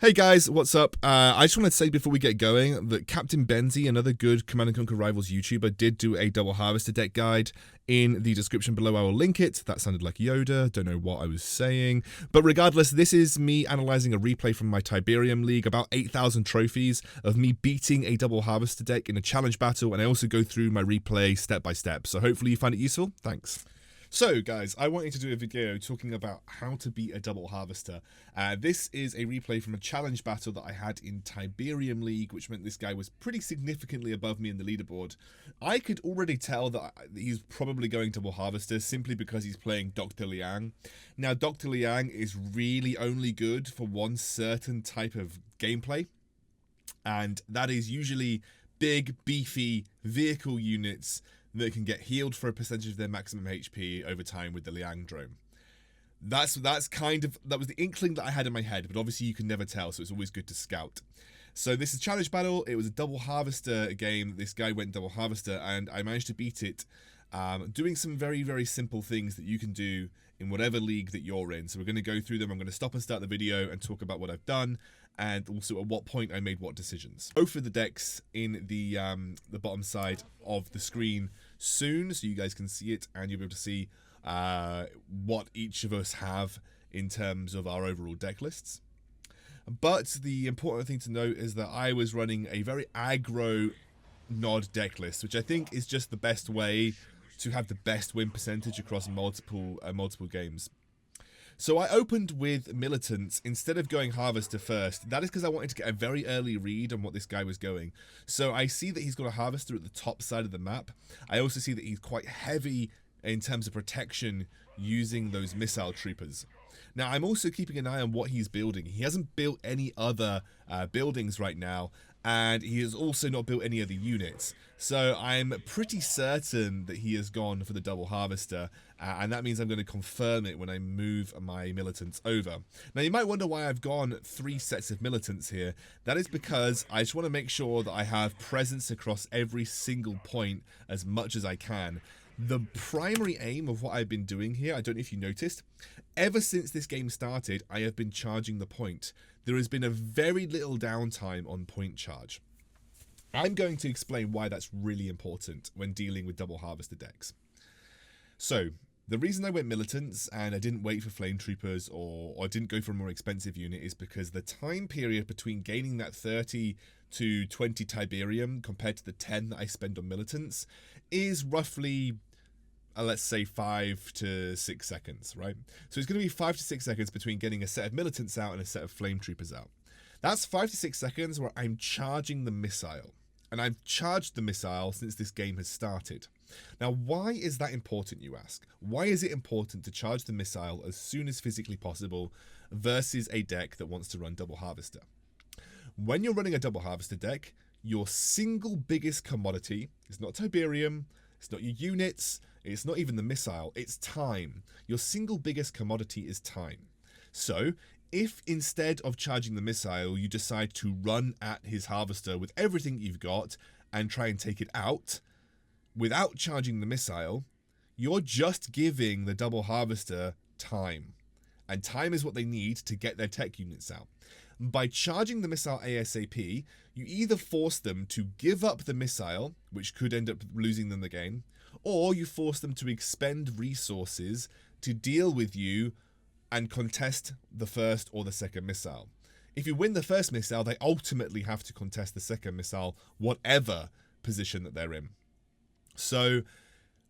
Hey guys, what's up? I just want to say before we get going that Captain Benzie, another good Command & Conquer Rivals YouTuber, did do a double harvester deck guide in the description below. I will link it. That sounded like Yoda. Don't know what I was saying. But regardless, this is me analyzing a replay from my Tiberium League, about 8,000 trophies of me beating a double harvester deck in a challenge battle, and I also go through my replay step by step. So hopefully you find it useful. Thanks. So guys, I wanted to do a video talking about how to beat a double harvester. This is a replay from a challenge battle that I had in Tiberium League, which meant this guy was pretty significantly above me in the leaderboard. I could already tell that he's probably going double harvester simply because he's playing Dr. Liang. Now Dr. Liang is really only good for one certain type of gameplay, and that is usually big, beefy vehicle units that can get healed for a percentage of their maximum HP over time with the Liang drone. That was the inkling that I had in my head, but obviously you can never tell, so it's always good to scout. So this is challenge battle. It was a double harvester game. This guy went double harvester, and I managed to beat it, doing some very, very simple things that you can do in whatever league that you're in. So we're going to go through them. I'm going to stop and start the video and talk about what I've done, and also at what point I made what decisions. Both of the decks in the bottom side of the screen soon, so you guys can see it and you'll be able to see what each of us have in terms of our overall deck lists. But the important thing to note is that I was running a very aggro nod deck list, which I think is just the best way to have the best win percentage across multiple games. So I opened with Militants instead of going Harvester first. That is because I wanted to get a very early read on what this guy was going. So I see that he's got a Harvester at the top side of the map. I also see that he's quite heavy in terms of protection using those missile troopers. Now I'm also keeping an eye on what he's building. He hasn't built any other buildings right now, and he has also not built any other units. So I'm pretty certain that he has gone for the double harvester, and that means I'm going to confirm it when I move my militants over. Now you might wonder why I've gone 3 sets of militants here. That is because I just want to make sure that I have presence across every single point as much as I can. The primary aim of what I've been doing here, I don't know if you noticed, ever since this game started, I have been charging the point. There has been a very little downtime on point charge. I'm going to explain why that's really important when dealing with double harvester decks. So, the reason I went militants and I didn't wait for flame troopers or didn't go for a more expensive unit is because the time period between gaining that 30 to 20 Tiberium compared to the 10 that I spend on militants is roughly, let's say 5 to 6 seconds, right? So it's going to be 5 to 6 seconds between getting a set of militants out and a set of flame troopers out. That's 5 to 6 seconds where I'm charging the missile. And I've charged the missile since this game has started. Now, why is that important, you ask? Why is it important to charge the missile as soon as physically possible versus a deck that wants to run double harvester? When you're running a double harvester deck, your single biggest commodity is not Tiberium, it's not your units, it's not even the missile, it's time. Your single biggest commodity is time. So, if instead of charging the missile, you decide to run at his harvester with everything you've got and try and take it out, without charging the missile, you're just giving the double harvester time. And time is what they need to get their tech units out. By charging the missile ASAP, you either force them to give up the missile, which could end up losing them the game, or you force them to expend resources to deal with you and contest the first or the second missile. If you win the first missile, they ultimately have to contest the second missile, whatever position that they're in. So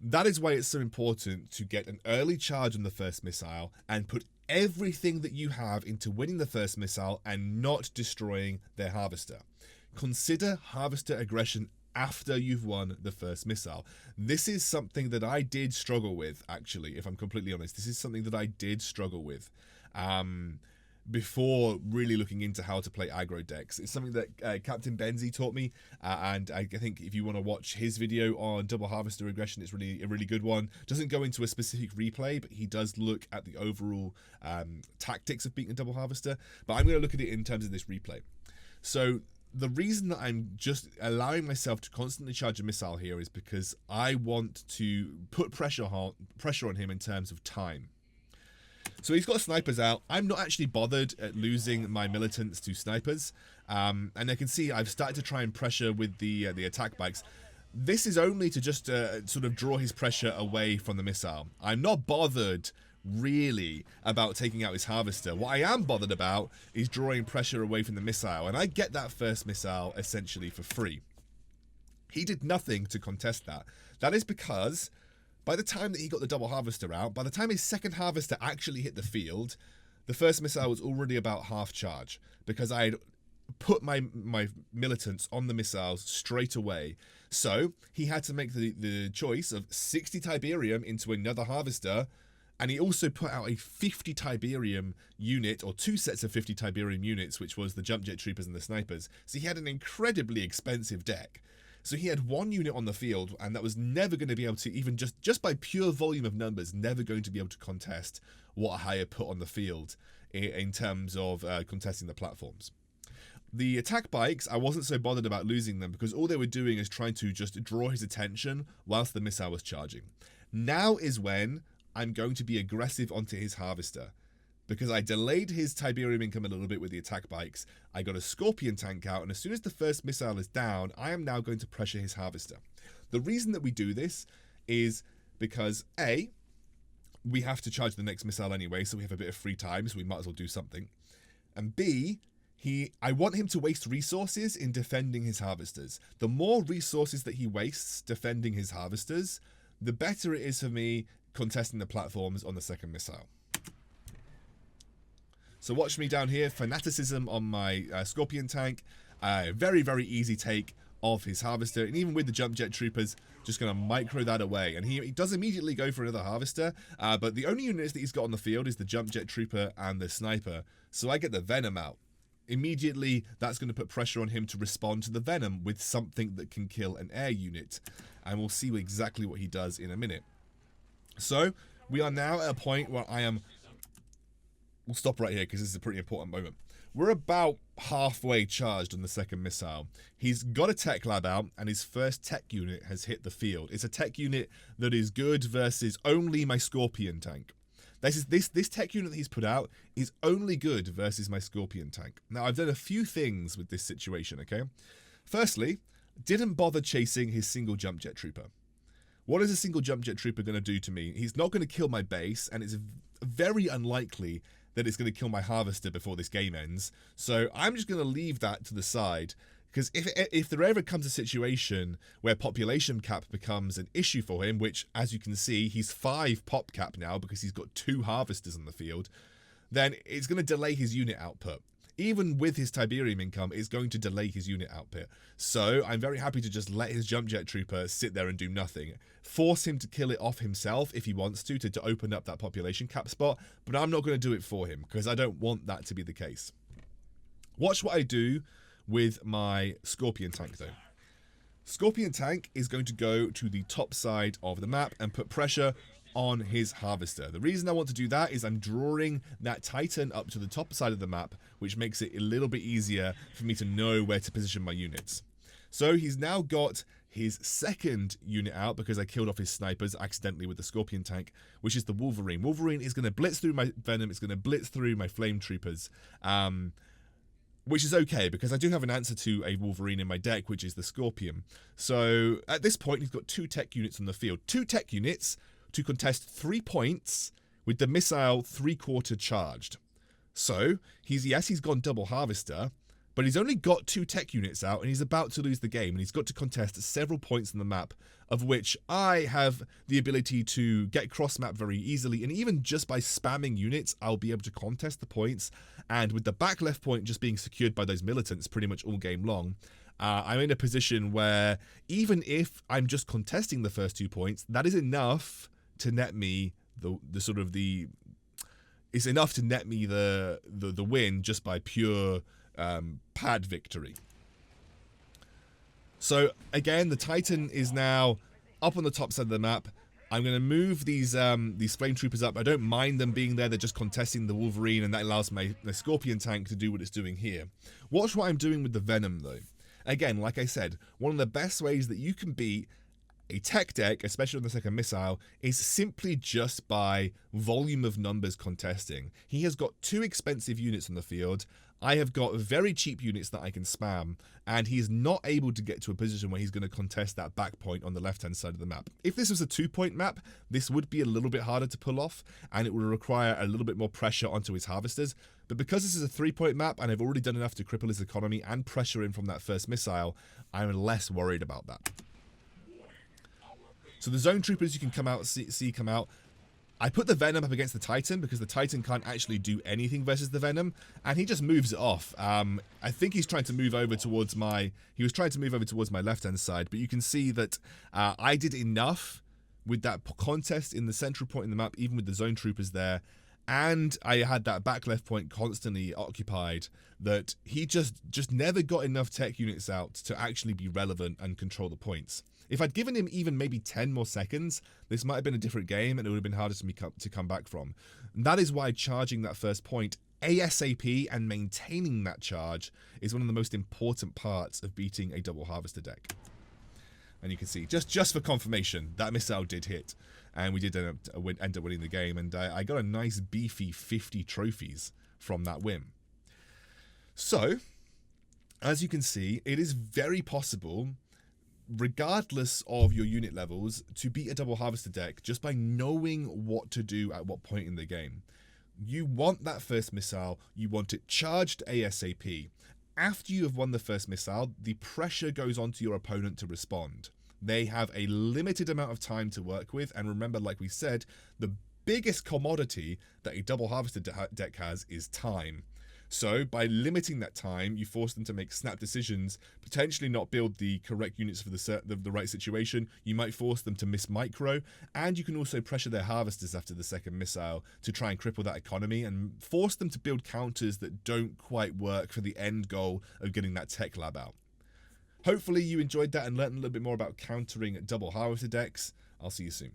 that is why it's so important to get an early charge on the first missile and put everything that you have into winning the first missile and not destroying their harvester. Consider harvester aggression after you've won the first missile. This is something that I did struggle with, actually, if I'm completely honest. This is something that I did struggle with before really looking into how to play aggro decks. It's something that Captain Benzie taught me, and I think if you want to watch his video on double harvester aggression, it's really a really good one. Doesn't go into a specific replay, but he does look at the overall tactics of beating a double harvester. But I'm going to look at it in terms of this replay. So the reason that I'm just allowing myself to constantly charge a missile here is because I want to put pressure on him in terms of time. So he's got snipers out. I'm not actually bothered at losing my militants to snipers. And I can see I've started to try and pressure with the attack bikes. This is only to just sort of draw his pressure away from the missile. I'm not bothered really about taking out his harvester. What I am bothered about is drawing pressure away from the missile. And I get that first missile essentially for free. He did nothing to contest that. That is because by the time that he got the double harvester out, by the time his second harvester actually hit the field, the first missile was already about half charge, because I had put my militants on the missiles straight away. So he had to make the choice of 60 Tiberium into another harvester, and he also put out a 50 Tiberium unit, or 2 sets of 50 Tiberium units, which was the jump jet troopers and the snipers. So he had an incredibly expensive deck. So he had 1 unit on the field, and that was never going to be able to, even just by pure volume of numbers, never going to be able to contest what I had put on the field in terms of contesting the platforms. The attack bikes, I wasn't so bothered about losing them, because all they were doing is trying to just draw his attention whilst the missile was charging. Now is when I'm going to be aggressive onto his harvester, because I delayed his Tiberium income a little bit with the attack bikes. I got a Scorpion tank out, and as soon as the first missile is down, I am now going to pressure his harvester. The reason that we do this is because A, we have to charge the next missile anyway, so we have a bit of free time, so we might as well do something. And B, I want him to waste resources in defending his harvesters. The more resources that he wastes defending his harvesters, the better it is for me contesting the platforms on the second missile. So watch me down here, fanaticism on my Scorpion tank, very, very easy take of his harvester, and even with the jump jet troopers, just going to micro that away. And he does immediately go for another harvester, but the only units that he's got on the field is the jump jet trooper and the sniper, so I get the venom out. Immediately, that's going to put pressure on him to respond to the venom with something that can kill an air unit, and we'll see exactly what he does in a minute. So we are now at a point where we'll stop right here because this is a pretty important moment. We're about halfway charged on the second missile. He's got a tech lab out, and his first tech unit has hit the field. It's a tech unit that is good versus only my Scorpion tank. This tech unit that he's put out is only good versus my Scorpion tank. Now, I've done a few things with this situation, okay? Firstly, didn't bother chasing his single jump jet trooper. What is a single jump jet trooper going to do to me? He's not going to kill my base, and it's very unlikely that it's going to kill my harvester before this game ends. So I'm just going to leave that to the side, because if there ever comes a situation where population cap becomes an issue for him, which, as you can see, he's 5 pop cap now because he's got 2 harvesters on the field, then it's going to delay his unit output. Even with his Tiberium income, it's going to delay his unit output. So I'm very happy to just let his jump jet trooper sit there and do nothing. Force him to kill it off himself if he wants to open up that population cap spot, but I'm not going to do it for him because I don't want that to be the case. Watch what I do with my Scorpion tank though. Scorpion tank is going to go to the top side of the map and put pressure on his harvester. The reason I want to do that is I'm drawing that Titan up to the top side of the map, which makes it a little bit easier for me to know where to position my units. So he's now got his second unit out because I killed off his snipers accidentally with the Scorpion tank, which is the Wolverine. Wolverine is going to blitz through my Venom, it's going to blitz through my Flame Troopers, which is okay because I do have an answer to a Wolverine in my deck, which is the Scorpion. So at this point, he's got 2 tech units on the field. 2 tech units to contest 3 points with the missile 3/4 charged. So he's gone double harvester, but he's only got 2 tech units out and he's about to lose the game, and he's got to contest several points on the map, of which I have the ability to get cross map very easily, and even just by spamming units I'll be able to contest the points, and with the back left point just being secured by those militants pretty much all game long, I'm in a position where even if I'm just contesting the first 2 points, that is enough to net me it's enough to net me the win just by pure pad victory. So again, the Titan is now up on the top side of the map. I'm going to move these Flame Troopers up. I don't mind them being there. They're just contesting the Wolverine, and that allows my Scorpion tank to do what it's doing here. Watch what I'm doing with the Venom, though. Again, like I said, one of the best ways that you can beat a tech deck, especially on the second missile, is simply just by volume of numbers contesting. He has got 2 expensive units on the field. I have got very cheap units that I can spam, and he's not able to get to a position where he's going to contest that back point on the left-hand side of the map. If this was a 2-point map, this would be a little bit harder to pull off, and it would require a little bit more pressure onto his harvesters. But because this is a 3-point map, and I've already done enough to cripple his economy and pressure in from that first missile, I'm less worried about that. So the zone troopers you can see come out. I put the Venom up against the Titan because the Titan can't actually do anything versus the Venom, and he just moves it off. I think he's trying to move over towards my... He was trying to move over towards my left-hand side, but you can see that I did enough with that contest in the central point in the map, even with the zone troopers there, and I had that back left point constantly occupied, that he just never got enough tech units out to actually be relevant and control the points. If I'd given him even maybe 10 more seconds, this might have been a different game and it would have been harder for me to come back from. And that is why charging that first point ASAP and maintaining that charge is one of the most important parts of beating a double harvester deck. And you can see, just for confirmation, that missile did hit, and we did end up winning the game, and I got a nice beefy 50 trophies from that win. So, as you can see, it is very possible, regardless of your unit levels, to beat a double harvester deck just by knowing what to do at what point in the game. You want that first missile, you want it charged ASAP. After you have won the first missile, the pressure goes onto your opponent to respond. They have a limited amount of time to work with, and remember, like we said, the biggest commodity that a double harvester deck has is time. So by limiting that time, you force them to make snap decisions, potentially not build the correct units for the right situation. You might force them to miss micro, and you can also pressure their harvesters after the second missile to try and cripple that economy and force them to build counters that don't quite work for the end goal of getting that tech lab out. Hopefully you enjoyed that and learned a little bit more about countering double harvester decks. I'll see you soon.